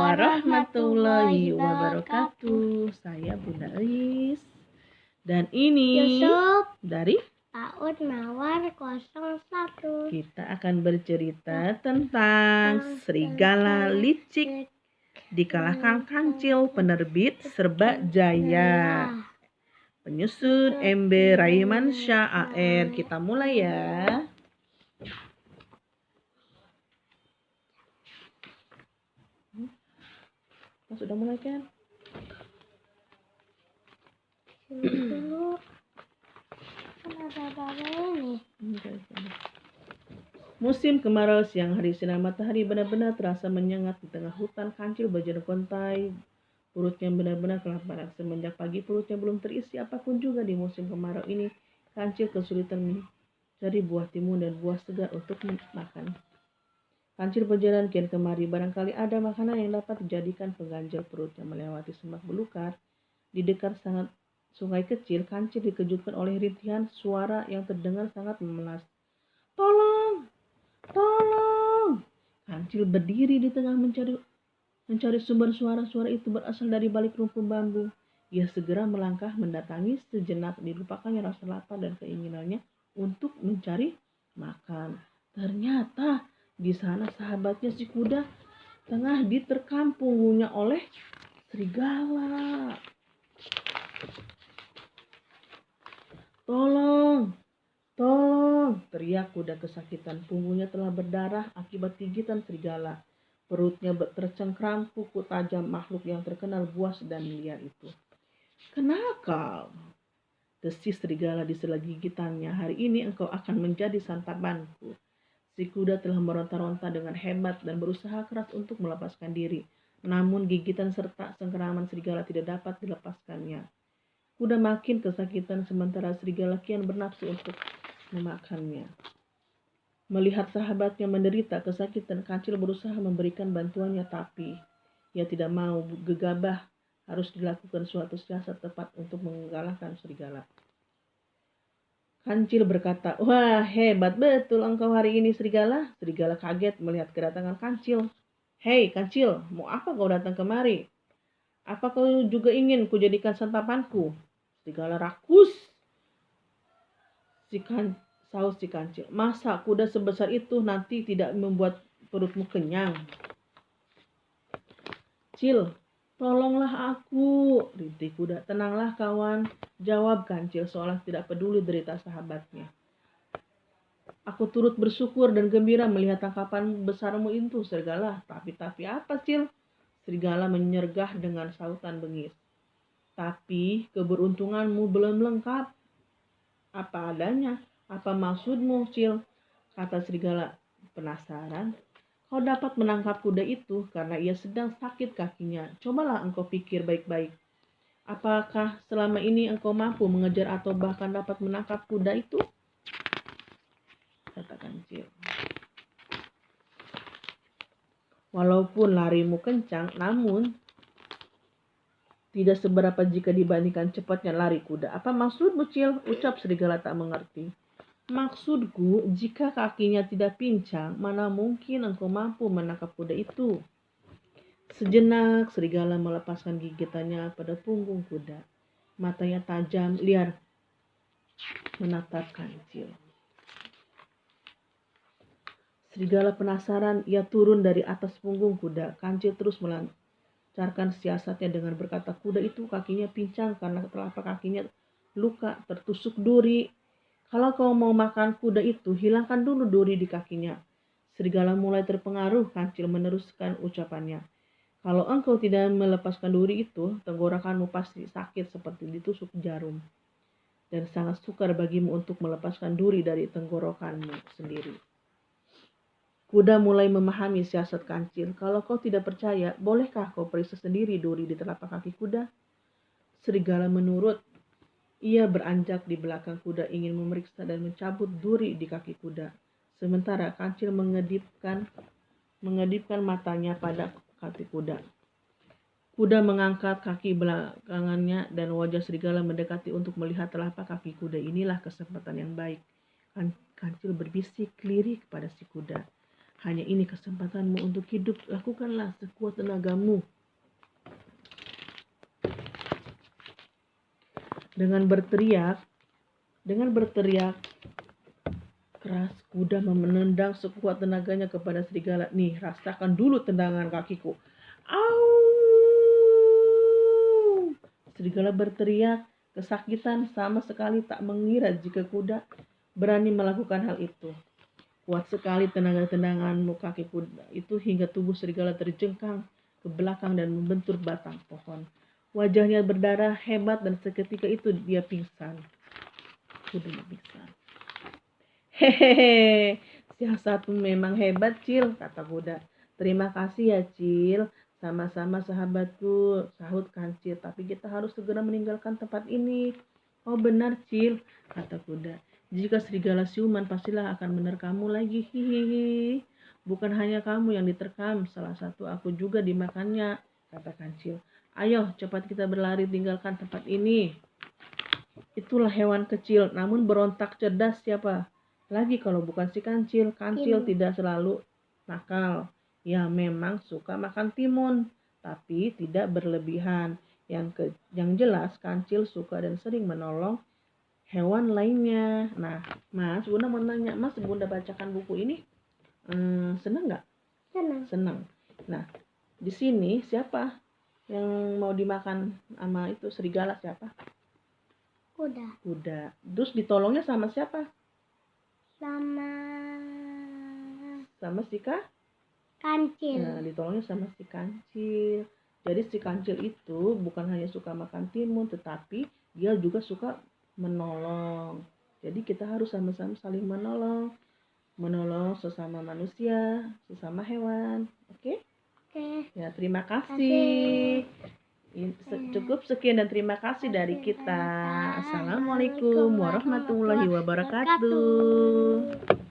warahmatullahi wabarakatuh. Saya Bunda Eis. Dan ini Yusuf dari PAUD Mawar 01. kita akan bercerita tentang serigala licik dikalahkan kancil, penerbit Serba Jaya. Penyusun MB Raimansyah AR. Kita mulai ya. Sudah mulai kan? Dulu kan ada apa ini? Musim kemarau, siang hari sinar matahari benar-benar terasa menyengat di tengah hutan. Kancil berjalan kontai, perutnya benar-benar kelaparan. Semenjak pagi perutnya belum terisi apapun juga. Di musim kemarau ini Kancil kesulitan mencari buah timun dan buah segar untuk makan. Kancil berjalan kian kemari, barangkali ada makanan yang dapat dijadikan pengganjal perutnya. Melewati semak belukar di dekat sungai kecil, Kancil dikejutkan oleh rintihan suara yang terdengar sangat memelas. Tolong! Tolong! Kancil berdiri di tengah mencari sumber suara-suara itu berasal dari balik rumpun bambu. Ia segera melangkah mendatangi, sejenak dilupakannya rasa lapar dan keinginannya untuk mencari makan. Ternyata di sana sahabatnya si kuda tengah diterkam punggungnya oleh serigala. Tolong! Tolong! Teriak kuda kesakitan. Punggungnya telah berdarah akibat gigitan serigala. Perutnya tercengkram kuku tajam makhluk yang terkenal buas dan liar itu. Kenakal, desis serigala di sela gigitannya. Hari ini engkau akan menjadi santapanku. Si kuda telah meronta-ronta dengan hebat dan berusaha keras untuk melepaskan diri. Namun gigitan serta cengkeraman serigala tidak dapat dilepaskannya. Kuda makin kesakitan sementara serigala kian bernafsu untuk memakannya. Melihat sahabatnya menderita kesakitan, Kancil berusaha memberikan bantuannya, tapi ia tidak mau. Gegabah harus dilakukan suatu siasat tepat untuk mengalahkan serigala. Kancil berkata, "Wah, hebat betul engkau hari ini, serigala." Serigala kaget melihat kedatangan Kancil. "Hei, Kancil, mau apa kau datang kemari? Apa kau juga ingin kujadikan santapanku?" Serigala rakus. Saus si Kancil. "Masa kuda sebesar itu nanti tidak membuat perutmu kenyang?" "Cil, tolonglah aku," rintih kuda. "Tenanglah kawan," jawab Kancil seolah tidak peduli derita sahabatnya. "Aku turut bersyukur dan gembira melihat tangkapan besarmu itu, serigala." Tapi apa, Cil?" Serigala menyergah dengan sautan bengis. "Tapi keberuntunganmu belum lengkap." "Apa adanya? Apa maksudmu, Cil?" kata serigala penasaran. "Kau dapat menangkap kuda itu karena ia sedang sakit kakinya. Cobalah engkau pikir baik-baik. Apakah selama ini engkau mampu mengejar atau bahkan dapat menangkap kuda itu?" kata Kancil. "Walaupun larimu kencang, namun tidak seberapa jika dibandingkan cepatnya lari kuda." "Apa maksudmu, Cil?" ucap serigala tak mengerti. "Maksudku, jika kakinya tidak pincang, mana mungkin engkau mampu menangkap kuda itu." Sejenak serigala melepaskan gigitannya pada punggung kuda. Matanya tajam, liar menatap Kancil. Serigala penasaran, ia turun dari atas punggung kuda. Kancil terus melancarkan siasatnya dengan berkata, "Kuda itu kakinya pincang karena telapak kakinya luka tertusuk duri. Kalau kau mau makan kuda itu, hilangkan dulu duri di kakinya." Serigala mulai terpengaruh. Kancil meneruskan ucapannya, "Kalau engkau tidak melepaskan duri itu, tenggorokanmu pasti sakit seperti ditusuk jarum. Dan sangat sukar bagimu untuk melepaskan duri dari tenggorokanmu sendiri." Kuda mulai memahami siasat Kancil. "Kalau kau tidak percaya, bolehkah kau periksa sendiri duri di telapak kaki kuda?" Serigala menurut. Ia beranjak di belakang kuda ingin memeriksa dan mencabut duri di kaki kuda. Sementara Kancil mengedipkan matanya pada kaki kuda. Kuda mengangkat kaki belakangannya dan wajah serigala mendekati untuk melihat telapak kaki kuda. Inilah kesempatan yang baik. Kancil berbisik lirih kepada si kuda. Hanya ini kesempatanmu untuk hidup. Lakukanlah sekuat tenagamu. Dengan berteriak keras, kuda menendang sekuat tenaganya kepada serigala. Nih, rasakan dulu tendangan kakiku. Au! Serigala berteriak kesakitan, sama sekali tak mengira jika kuda berani melakukan hal itu. Kuat sekali tendanganmu kaki kuda itu hingga tubuh serigala terjengkang ke belakang dan membentur batang pohon. Wajahnya berdarah hebat dan seketika itu dia pingsan. Kudanya pingsan. Hehehe, siasatmu memang hebat, Cil, kata kuda. Terima kasih ya, Cil. Sama-sama sahabatku, sahut Kancil. Tapi kita harus segera meninggalkan tempat ini. Oh benar, Cil, kata kuda. Jika serigala siuman pastilah akan menerkammu lagi. Hihihi. Bukan hanya kamu yang diterkam, salah satu aku juga dimakannya, kata Kancil. Ayo, cepat kita berlari tinggalkan tempat ini. Itulah hewan kecil, namun berontak cerdas siapa? Lagi kalau bukan si Kancil. Kancil tidak selalu nakal. Ya memang suka makan timun, tapi tidak berlebihan. Yang jelas Kancil suka dan sering menolong hewan lainnya. Nah, Mas, Bunda mau nanya, Mas, Bunda bacakan buku ini senang nggak? Senang. Nah, di sini siapa yang mau dimakan sama itu serigala siapa? Kuda. Terus ditolongnya sama siapa? Sama si Kancil. Nah, ditolongnya sama si Kancil. Jadi si Kancil itu bukan hanya suka makan timun, tetapi dia juga suka menolong. Jadi kita harus sama-sama saling menolong sesama manusia, sesama hewan. Oke? Ya, terima kasih. Cukup sekian dan terima kasih dari kita. Assalamualaikum warahmatullahi wabarakatuh.